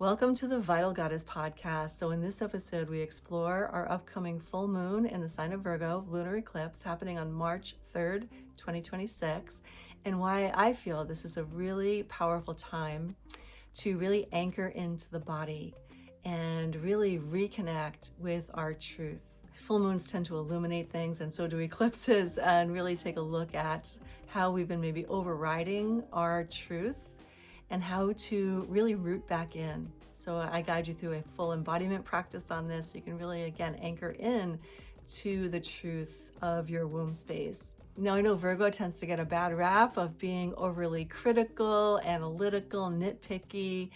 Welcome to the Vital Goddess podcast. So, in this episode, we explore our upcoming full moon in the sign of Virgo, lunar eclipse happening on March 3rd, 2026, and why I feel this is a really powerful time to really anchor into the body and really reconnect with our truth. Full moons tend to illuminate things, and so do eclipses, and really take a look at how we've been maybe overriding our truth and how to really root back in. So I guide you through a full embodiment practice on this. So you can really, again, anchor in to the truth of your womb space. Now, I know Virgo tends to get a bad rap of being overly critical, analytical, nitpicky,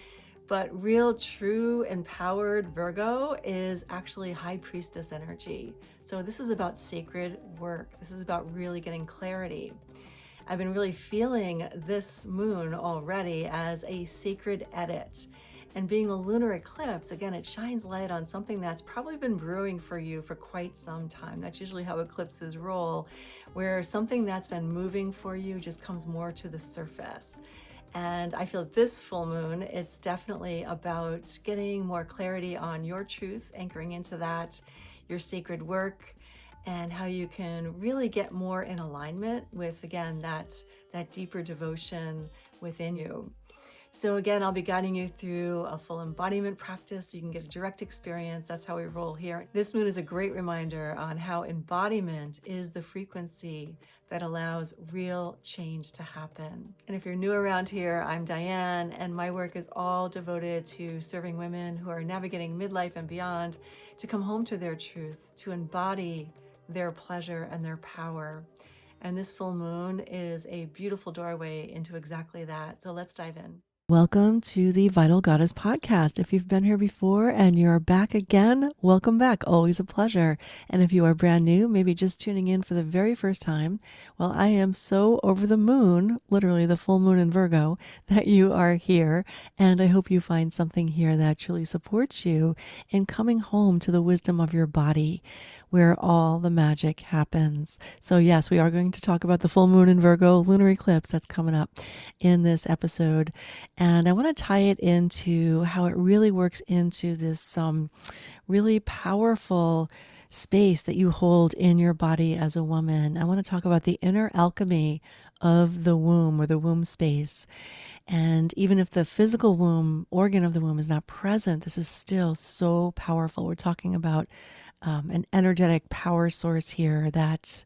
but real, true, empowered Virgo is actually high priestess energy. So this is about sacred work. This is about really getting clarity. I've been really feeling this moon already as a sacred edit. And being a lunar eclipse, again, it shines light on something that's probably been brewing for you for quite some time. That's usually how eclipses roll, where something that's been moving for you just comes more to the surface. And I feel this full moon, it's definitely about getting more clarity on your truth, anchoring into that, your sacred work, and how you can really get more in alignment with, again, that deeper devotion within you. So again, I'll be guiding you through a full embodiment practice so you can get a direct experience. That's how we roll here. This moon is a great reminder on how embodiment is the frequency that allows real change to happen. And if you're new around here, I'm Diane, and my work is all devoted to serving women who are navigating midlife and beyond to come home to their truth, to embody their pleasure and their power. And this full moon is a beautiful doorway into exactly that. So let's dive in. Welcome to the Vital Goddess podcast. If you've been here before and you're back again, welcome back. Always a pleasure. And if you are brand new, maybe just tuning in for the very first time, well, I am so over the moon, literally the full moon in Virgo, that you are here. And I hope you find something here that truly supports you in coming home to the wisdom of your body, where all the magic happens. So yes, we are going to talk about the full moon in Virgo lunar eclipse that's coming up in this episode. And I want to tie it into how it really works into this really powerful space that you hold in your body as a woman. I want to talk about the inner alchemy of the womb, or the womb space. And even if the physical womb, organ of the womb, is not present, this is still so powerful. We're talking about an energetic power source here that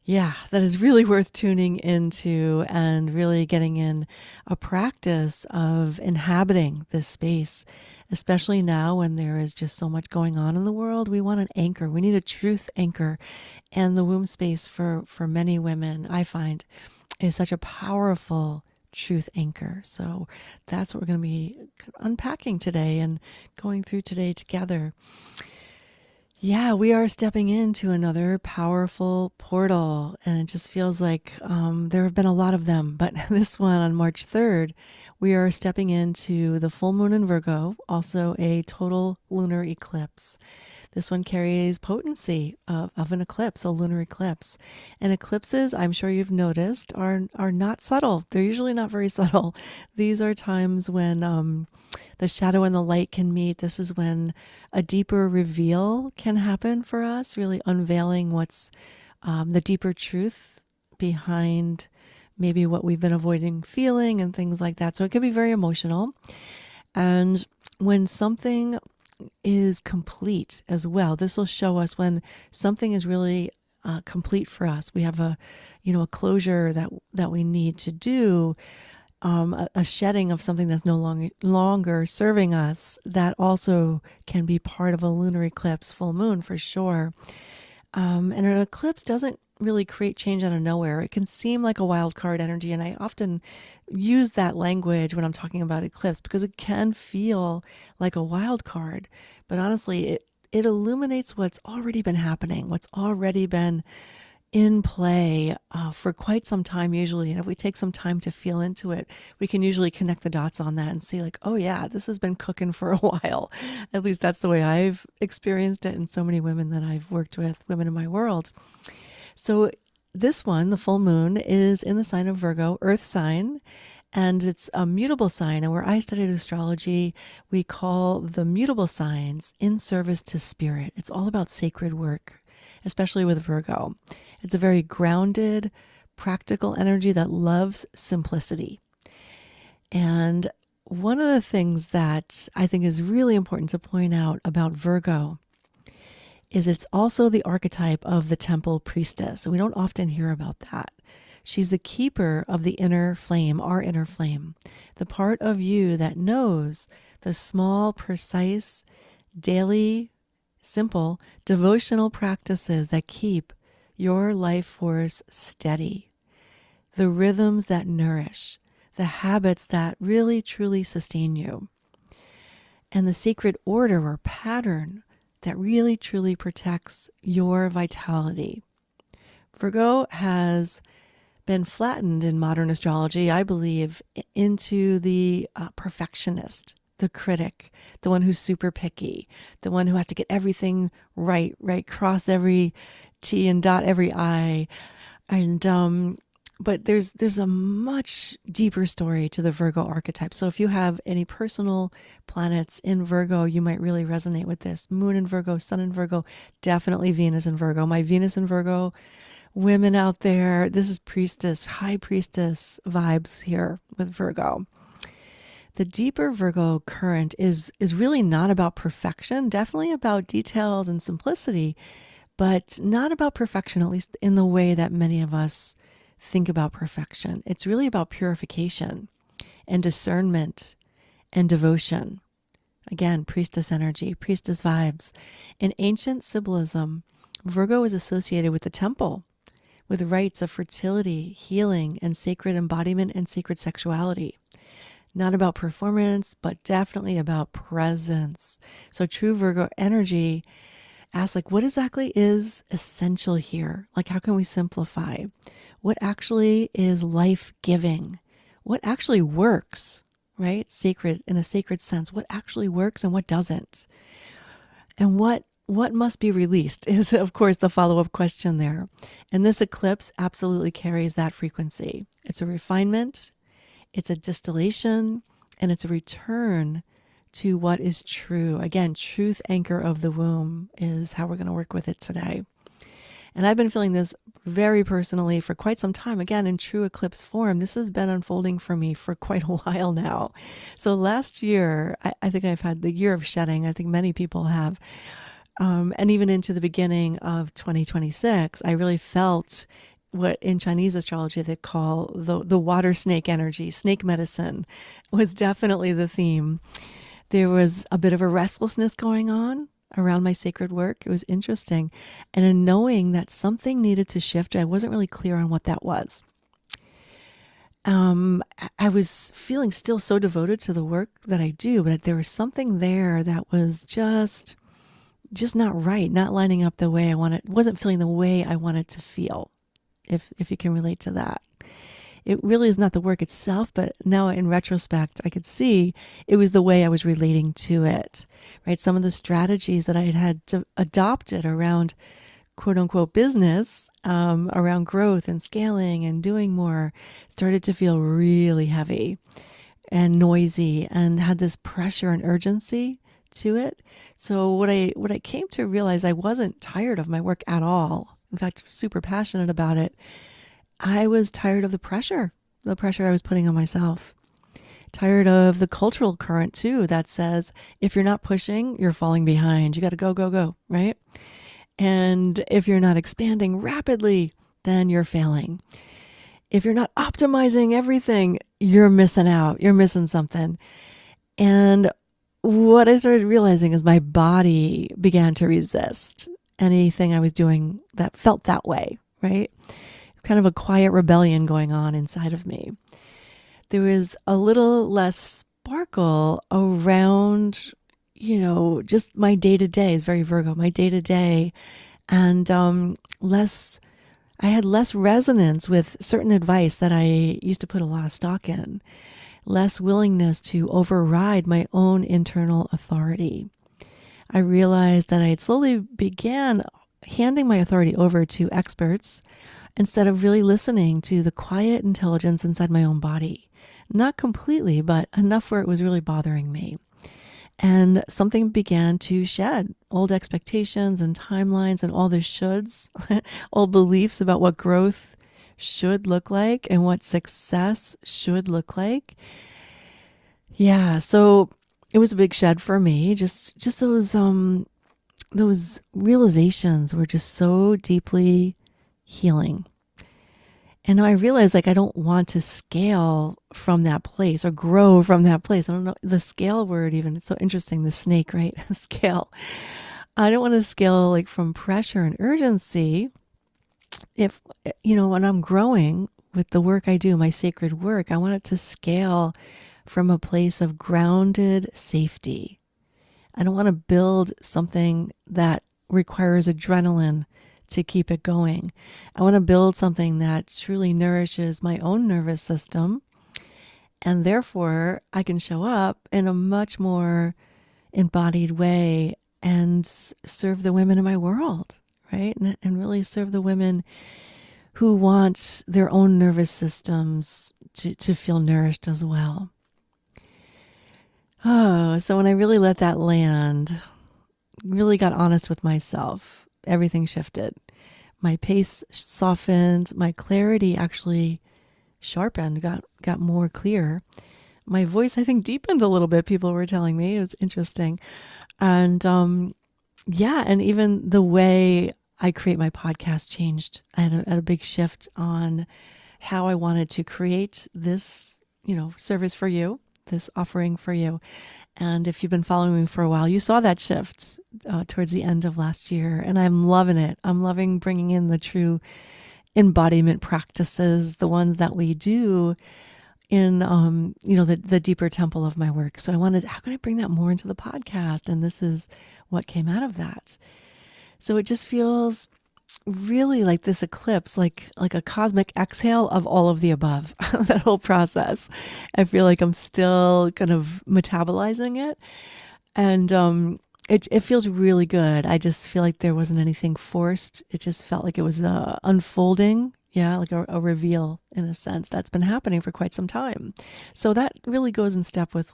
is really worth tuning into and really getting in a practice of inhabiting this space, especially now when there is just so much going on in the world. We want an anchor. We need a truth anchor. And the womb space for many women, I find, is such a powerful truth anchor. So that's what we're going to be unpacking today and going through today together. Yeah, we are stepping into another powerful portal, and it just feels like there have been a lot of them. But this one on March 3rd, we are stepping into the full moon in Virgo, also a total lunar eclipse. This one carries potency of an eclipse, a lunar eclipse. And eclipses, I'm sure you've noticed, are not subtle. They're usually not very subtle. These are times when the shadow and the light can meet. This is when a deeper reveal can happen for us, really unveiling what's the deeper truth behind maybe what we've been avoiding feeling and things like that. So it can be very emotional. And when something is complete as well, this will show us when something is really complete for us. We have a closure that we need to do, a shedding of something that's no longer serving us. That also can be part of a lunar eclipse, full moon for sure. And an eclipse doesn't really create change out of nowhere. It can seem like a wild card energy, and I often use that language when I'm talking about eclipse because it can feel like a wild card. But honestly, it illuminates what's already been happening, what's already been in play for quite some time usually. And if we take some time to feel into it, we can usually connect the dots on that and see like, oh yeah, this has been cooking for a while. At least that's the way I've experienced it, and so many women that I've worked with, women in my world. So this one, the full moon, is in the sign of Virgo, earth sign. And it's a mutable sign. And where I studied astrology, we call the mutable signs in service to spirit. It's all about sacred work, especially with Virgo. It's a very grounded, practical energy that loves simplicity. And one of the things that I think is really important to point out about Virgo is it's also the archetype of the temple priestess. And we don't often hear about that. She's the keeper of the inner flame, our inner flame, the part of you that knows the small, precise, daily, simple, devotional practices that keep your life force steady, the rhythms that nourish, the habits that really, truly sustain you, and the sacred order or pattern that really, truly protects your vitality. Virgo has been flattened in modern astrology, I believe, into the perfectionist, the critic, the one who's super picky, the one who has to get everything right, cross every T and dot every I. And but there's a much deeper story to the Virgo archetype. So if you have any personal planets in Virgo, you might really resonate with this. Moon in Virgo, Sun in Virgo, definitely Venus in Virgo. My Venus in Virgo women out there, this is priestess, high priestess vibes here with Virgo. The deeper Virgo current is really not about perfection, definitely about details and simplicity, but not about perfection, at least in the way that many of us think about perfection. It's really about purification and discernment and devotion. Again, priestess energy, priestess vibes. In ancient symbolism, Virgo is associated with the temple, with rites of fertility, healing, and sacred embodiment and sacred sexuality. Not about performance, but definitely about presence. So true Virgo energy asks, like, what exactly is essential here? Like, how can we simplify? What actually is life-giving? What actually works, right? Sacred, in a sacred sense. What actually works and what doesn't? And what must be released is, of course, the follow-up question there. And this eclipse absolutely carries that frequency. It's a refinement, it's a distillation, and it's a return to what is true. Again, truth anchor of the womb is how we're going to work with it today. And I've been feeling this very personally for quite some time. Again, in true eclipse form, this has been unfolding for me for quite a while now. So last year, I think I've had the year of shedding. I think many people have. And even into the beginning of 2026, I really felt what in Chinese astrology they call the water snake energy. Snake medicine was definitely the theme. There was a bit of a restlessness going on around my sacred work. It was interesting. And in knowing that something needed to shift, I wasn't really clear on what that was. I was feeling still so devoted to the work that I do, but there was something there that was just not right, not lining up the way I wanted, wasn't feeling the way I wanted to feel, if you can relate to that. It really is not the work itself, but now in retrospect, I could see it was the way I was relating to it, right? Some of the strategies that I had adopted around quote unquote business, around growth and scaling and doing more, started to feel really heavy and noisy and had this pressure and urgency to it. So what I came to realize, I wasn't tired of my work at all. In fact, super passionate about it. I was tired of the pressure I was putting on myself. Tired of the cultural current too that says, if you're not pushing, you're falling behind. You got to go, go, go, right? And if you're not expanding rapidly, then you're failing. If you're not optimizing everything, you're missing out. You're missing something. And what I started realizing is my body began to resist anything I was doing that felt that way, right? Kind of a quiet rebellion going on inside of me. There was a little less sparkle around, just my day-to-day. It's very Virgo, my day-to-day. And I had less resonance with certain advice that I used to put a lot of stock in. Less willingness to override my own internal authority. I realized that I had slowly began handing my authority over to experts instead of really listening to the quiet intelligence inside my own body Not completely, but enough where it was really bothering me. And something began to shed old expectations and timelines and all the shoulds, old beliefs about what growth should look like and what success should look like. Yeah, so it was a big shed for me. Just those realizations were just so deeply healing. And I realized like I don't want to scale from that place or grow from that place. I don't know the scale word even. It's so interesting. The snake, right? Scale. I don't want to scale like from pressure and urgency. If, when I'm growing with the work I do, my sacred work, I want it to scale from a place of grounded safety. I don't want to build something that requires adrenaline to keep it going. I want to build something that truly nourishes my own nervous system. And therefore, I can show up in a much more embodied way and serve the women in my world, right? And really serve the women who want their own nervous systems to feel nourished as well. Oh, so when I really let that land, really got honest with myself, everything shifted. My pace softened, my clarity actually sharpened, got more clear. My voice, I think, deepened a little bit. People were telling me it was interesting. And and even the way I create my podcast changed. I had a big shift on how I wanted to create this, service for you, this offering for you. And if you've been following me for a while, you saw that shift towards the end of last year. And I'm loving it. I'm loving bringing in the true embodiment practices, the ones that we do in, the deeper temple of my work. So I wanted, how can I bring that more into the podcast? And this is what came out of that. So it just feels really like this eclipse, like a cosmic exhale of all of the above, that whole process. I feel like I'm still kind of metabolizing it. And it feels really good. I just feel like there wasn't anything forced. It just felt like it was unfolding. Yeah, like a reveal in a sense that's been happening for quite some time. So that really goes in step with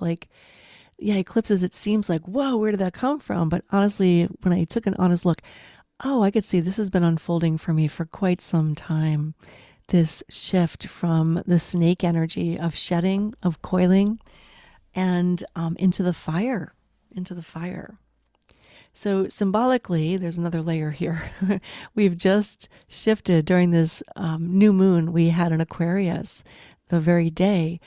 eclipses. It seems like, whoa, where did that come from? But honestly, when I took an honest look, oh, I could see this has been unfolding for me for quite some time. This shift from the snake energy of shedding, of coiling, and into the fire, into the fire. So symbolically, there's another layer here. We've just shifted during this new moon. We had an Aquarius the very day.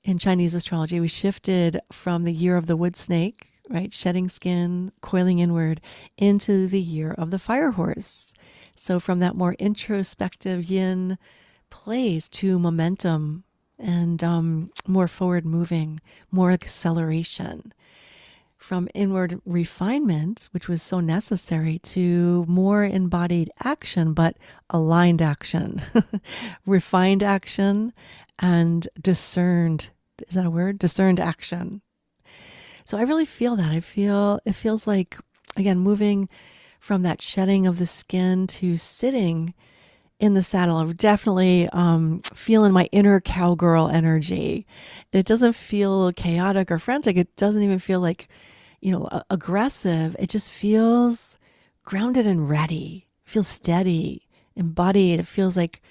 In Chinese astrology, we shifted from the year of the wood snake, right, shedding skin, coiling inward, into the year of the fire horse. So from that more introspective yin place to momentum and more forward moving, more acceleration. From inward refinement, which was so necessary, to more embodied action, but aligned action, refined action, and discerned, is that a word? Discerned action. So I really feel that. It feels like, again, moving from that shedding of the skin to sitting in the saddle. I'm definitely feeling my inner cowgirl energy. It doesn't feel chaotic or frantic. It doesn't even feel like, aggressive. It just feels grounded and ready. It feels steady, embodied. It feels like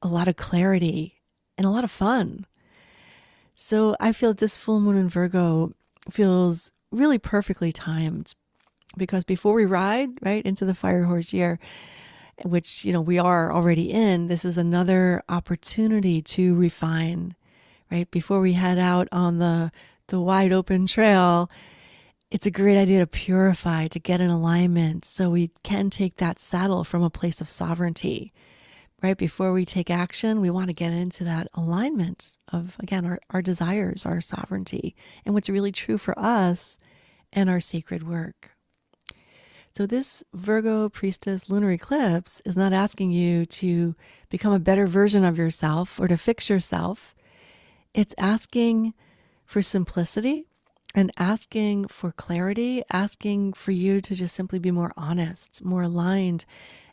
a lot of clarity and a lot of fun. So I feel that this full moon in Virgo feels really perfectly timed, because before we ride right into the fire horse year, which, we are already in, this is another opportunity to refine, right? Before we head out on the wide open trail, it's a great idea to purify, to get in alignment so we can take that saddle from a place of sovereignty, right? Before we take action, we want to get into that alignment of, again, our desires, our sovereignty, and what's really true for us and our sacred work. So this Virgo Priestess lunar eclipse is not asking you to become a better version of yourself or to fix yourself. It's asking for simplicity and asking for clarity, asking for you to just simply be more honest, more aligned,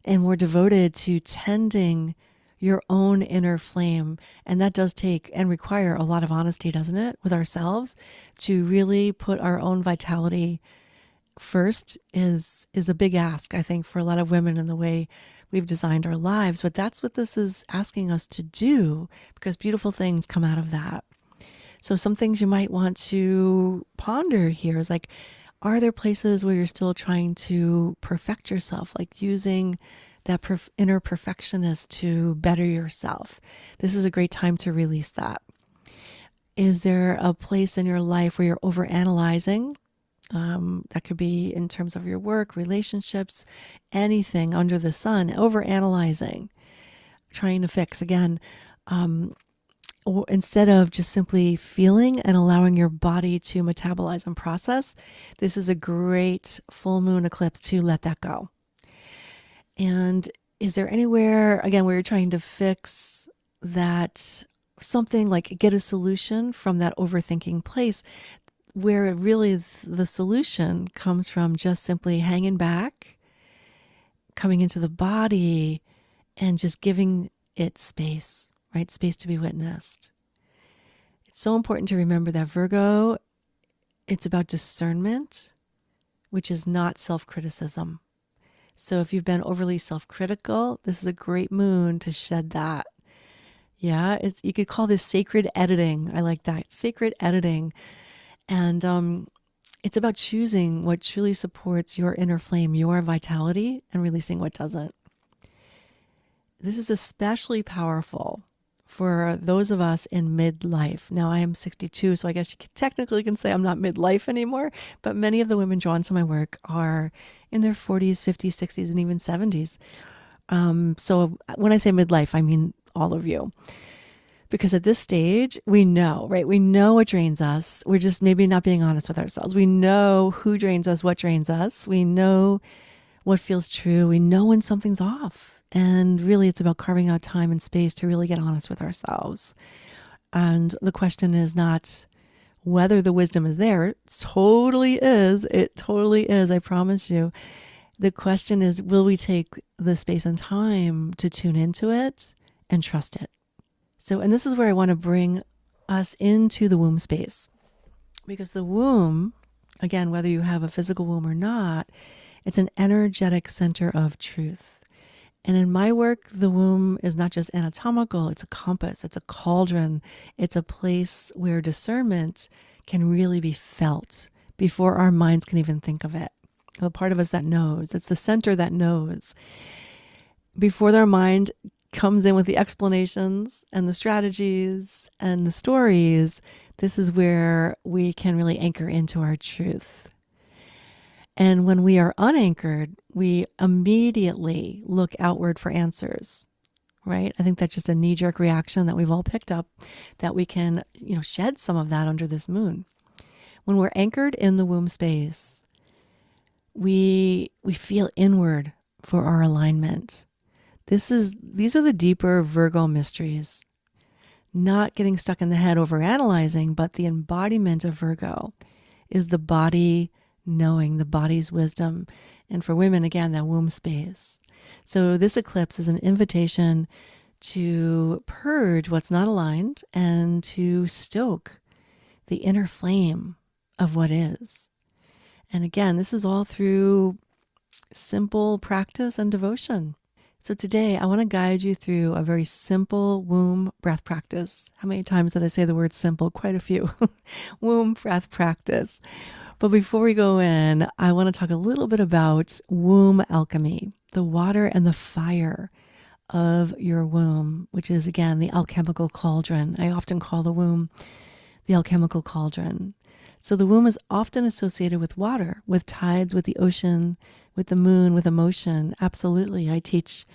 and more devoted to tending your own inner flame. And that does take and require a lot of honesty, doesn't it, with ourselves, to really put our own vitality first is a big ask, I think, for a lot of women in the way we've designed our lives. But that's what this is asking us to do, because beautiful things come out of that. So some things you might want to ponder here is like, are there places where you're still trying to perfect yourself, like using that inner perfectionist to better yourself? This is a great time to release that. Is there a place in your life where you're overanalyzing? That could be in terms of your work, relationships, anything under the sun, overanalyzing, trying to fix. Again, or instead of just simply feeling and allowing your body to metabolize and process, this is a great full moon eclipse to let that go. And is there anywhere, again, where you're trying to fix that, something like get a solution from that overthinking place, where really the solution comes from just simply hanging back, coming into the body, and just giving it space, right? Space to be witnessed. It's so important to remember that Virgo, it's about discernment, which is not self-criticism. So if you've been overly self-critical, this is a great moon to shed that. Yeah, you could call this sacred editing. I like that. Sacred editing. And it's about choosing what truly supports your inner flame, your vitality, and releasing what doesn't. This is especially powerful for those of us in midlife. Now, I am 62, so I guess you technically can say I'm not midlife anymore, but many of the women drawn to my work are in their 40s, 50s, 60s, and even 70s. So when I say midlife, I mean all of you. Because at this stage, we know, right? We know what drains us. We're just maybe not being honest with ourselves. We know who drains us, what drains us. We know what feels true. We know when something's off. And really, it's about carving out time and space to really get honest with ourselves. And the question is not whether the wisdom is there. It totally is. It totally is. I promise you. The question is, will we take the space and time to tune into it and trust it? So, and this is where I want to bring us into the womb space, because the womb, again, whether you have a physical womb or not, it's an energetic center of truth. And in my work, the womb is not just anatomical, it's a compass, it's a cauldron, it's a place where discernment can really be felt before our minds can even think of it. The part of us that knows, it's the center that knows. Before their mind comes in with the explanations and the strategies and the stories, this is where we can really anchor into our truth. And when we are unanchored, we immediately look outward for answers, right? I think that's just a knee-jerk reaction that we've all picked up, that we can, shed some of that under this moon. When we're anchored in the womb space, we feel inward for our alignment. These are the deeper Virgo mysteries. Not getting stuck in the head over analyzing, but the embodiment of Virgo is the body knowing, the body's wisdom. And for women, again, that womb space. So this eclipse is an invitation to purge what's not aligned and to stoke the inner flame of what is. And again, this is all through simple practice and devotion. So today I want to guide you through a very simple womb breath practice. How many times did I say the word simple? Quite a few. Womb breath practice. But before we go in, I want to talk a little bit about womb alchemy, the water and the fire of your womb, which is, again, the alchemical cauldron. I often call the womb the alchemical cauldron. So the womb is often associated with water, with tides, with the ocean, with the moon, with emotion. Absolutely. I teach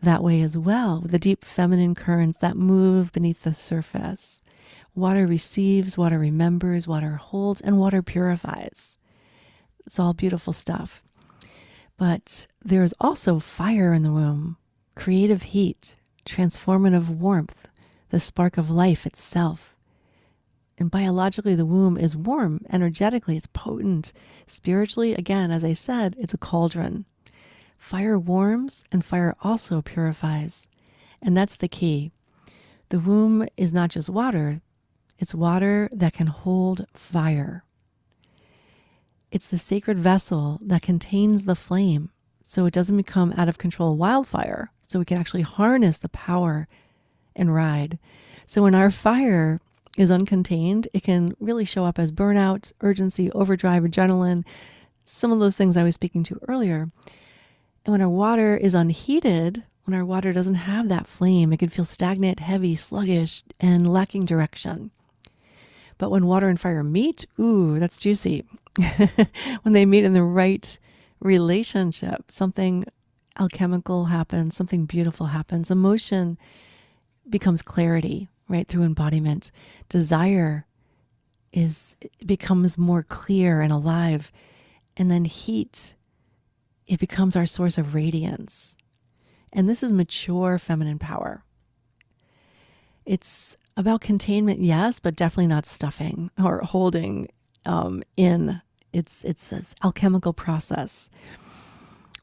that way as well, with the deep feminine currents that move beneath the surface. Water receives, water remembers, water holds, and water purifies. It's all beautiful stuff. But there is also fire in the womb, creative heat, transformative warmth, the spark of life itself. And biologically, the womb is warm. Energetically, it's potent. Spiritually, again, as I said, it's a cauldron. Fire warms and fire also purifies. And that's the key. The womb is not just water, it's water that can hold fire. It's the sacred vessel that contains the flame so it doesn't become out of control wildfire, so we can actually harness the power and ride. So when our fire is uncontained, it can really show up as burnout, urgency, overdrive, adrenaline, some of those things I was speaking to earlier. And when our water is unheated, when our water doesn't have that flame, it can feel stagnant, heavy, sluggish, and lacking direction. But when water and fire meet, ooh, that's juicy. When they meet in the right relationship, something alchemical happens, something beautiful happens. Emotion becomes clarity, right, through embodiment. Desire becomes more clear and alive. And then heat, it becomes our source of radiance. And this is mature feminine power. It's about containment, yes, but definitely not stuffing or holding in. It's this alchemical process.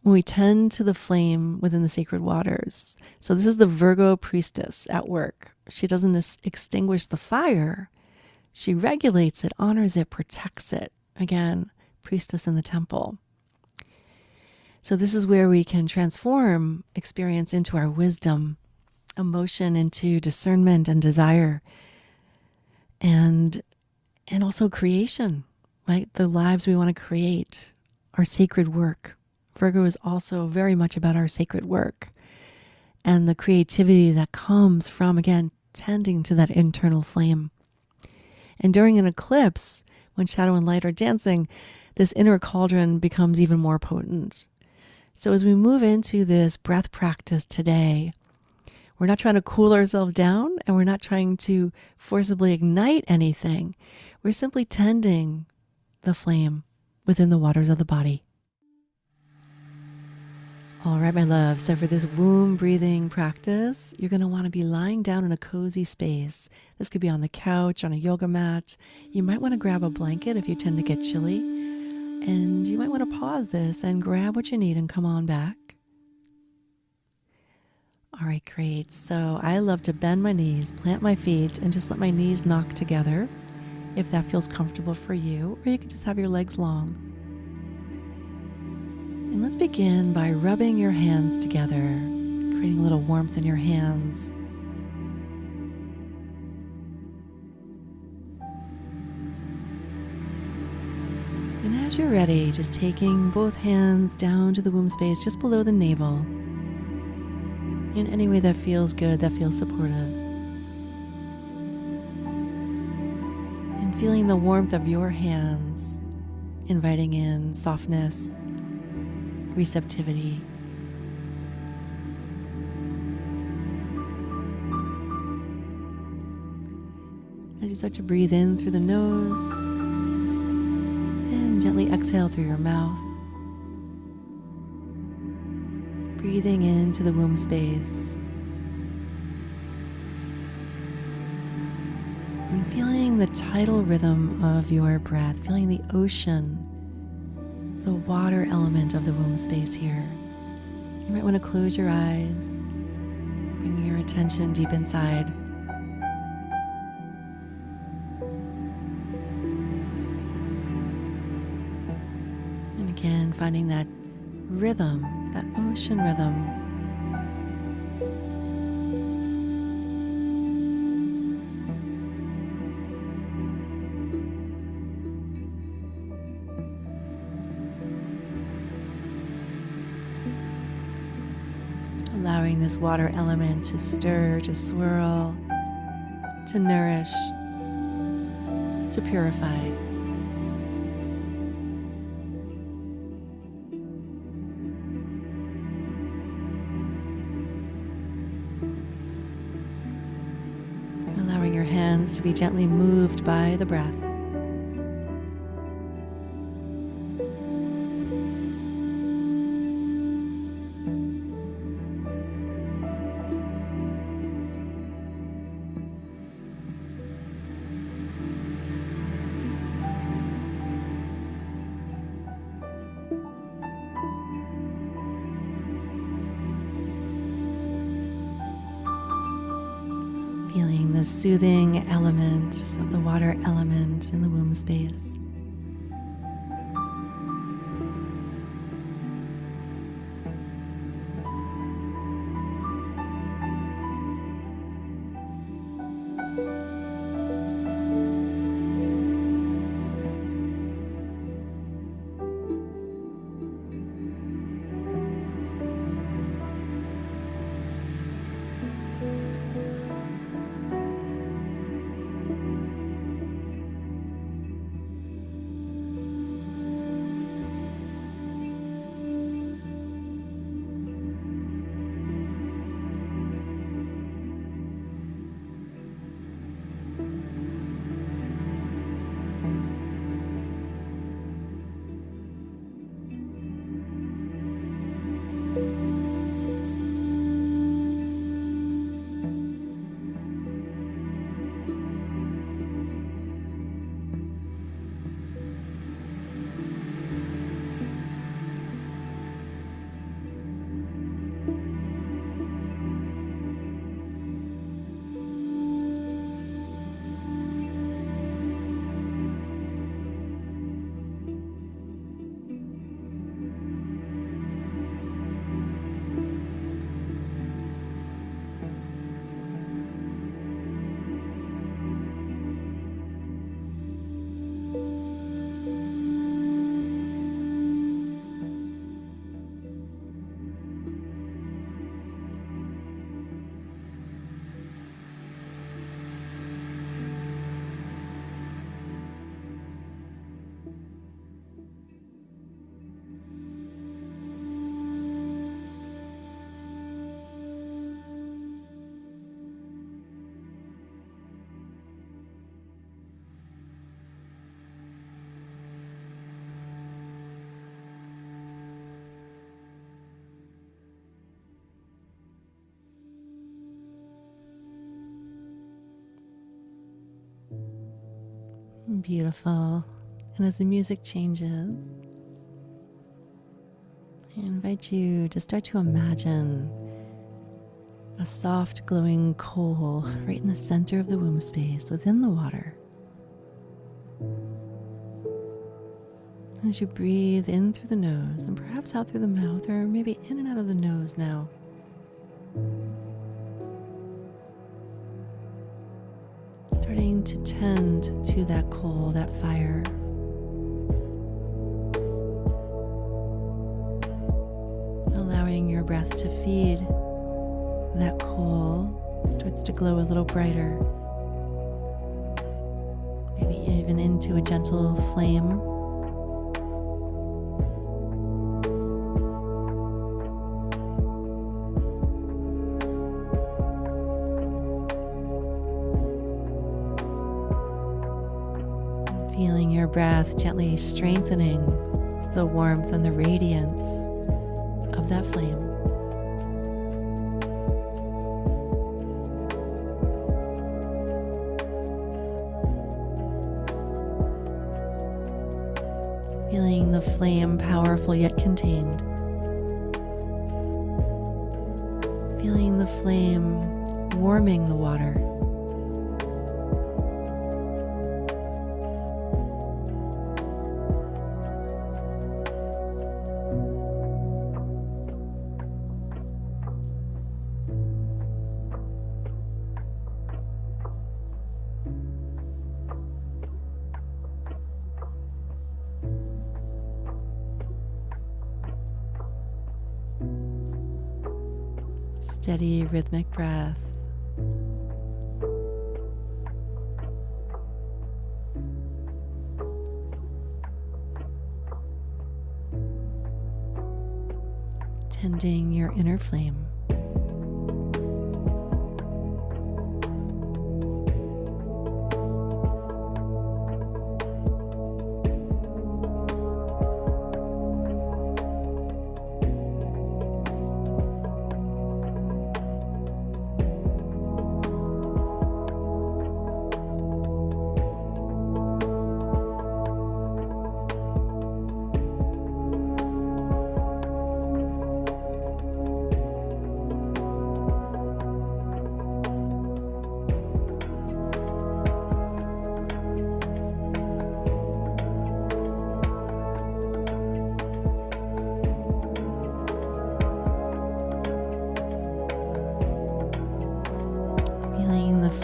When we tend to the flame within the sacred waters. So this is the Virgo priestess at work. She doesn't extinguish the fire. She regulates it, honors it, protects it. Again, priestess in the temple. So this is where we can transform experience into our wisdom, emotion into discernment and desire, and also creation, right? The lives we want to create, our sacred work. Virgo is also very much about our sacred work and the creativity that comes from, again, tending to that internal flame. And during an eclipse, when shadow and light are dancing, this inner cauldron becomes even more potent. So as we move into this breath practice today, we're not trying to cool ourselves down and we're not trying to forcibly ignite anything. We're simply tending the flame within the waters of the body. All right, my love. So for this womb breathing practice, you're going to want to be lying down in a cozy space. This could be on the couch, on a yoga mat. You might want to grab a blanket if you tend to get chilly. And you might want to pause this and grab what you need and come on back. All right, great. So I love to bend my knees, plant my feet, and just let my knees knock together if that feels comfortable for you, or you can just have your legs long. And let's begin by rubbing your hands together, creating a little warmth in your hands. And as you're ready, just taking both hands down to the womb space just below the navel in any way that feels good, that feels supportive. And feeling the warmth of your hands, inviting in softness, receptivity. As you start to breathe in through the nose and gently exhale through your mouth, breathing into the womb space and feeling the tidal rhythm of your breath, feeling the ocean, the water element of the womb space here. You might want to close your eyes, bring your attention deep inside. And again, finding that rhythm, that ocean rhythm. Allowing this water element to stir, to swirl, to nourish, to purify. Allowing your hands to be gently moved by the breath. the soothing element of the water element in the womb space. Beautiful. And as the music changes, I invite you to start to imagine a soft glowing coal right in the center of the womb space within the water. And as you breathe in through the nose and perhaps out through the mouth, or maybe in and out of the nose now, starting to tend to that coal, that fire. Allowing your breath to feed that coal, starts to glow a little brighter. Maybe even into a gentle flame. Feeling your breath gently strengthening the warmth and the radiance of that flame. Feeling the flame powerful yet contained. Feeling the flame warming the water. Steady rhythmic breath. Tending your inner flame.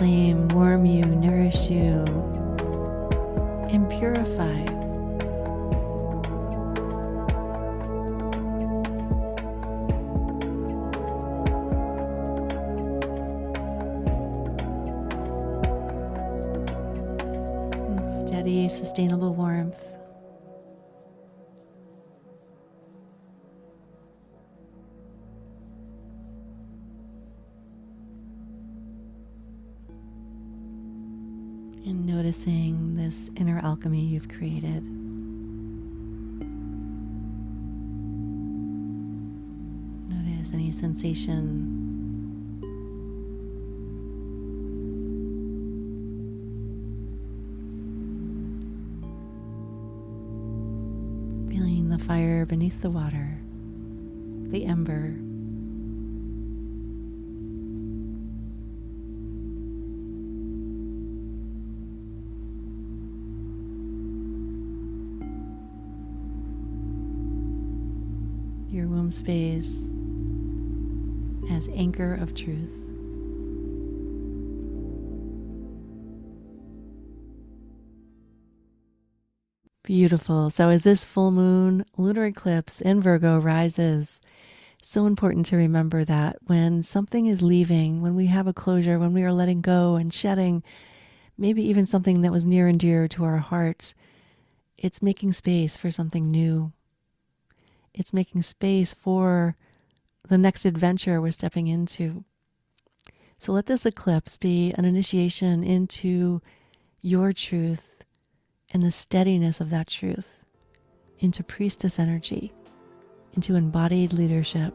flame warm you, nourish you, and purify. And steady, sustainable warmth. And noticing this inner alchemy you've created. Notice any sensation. Feeling the fire beneath the water, the ember. Your womb space as anchor of truth. Beautiful. So as this full moon lunar eclipse in Virgo rises, so important to remember that when something is leaving, when we have a closure, when we are letting go and shedding, maybe even something that was near and dear to our hearts, it's making space for something new. It's making space for the next adventure we're stepping into. So let this eclipse be an initiation into your truth and the steadiness of that truth, into priestess energy, into embodied leadership.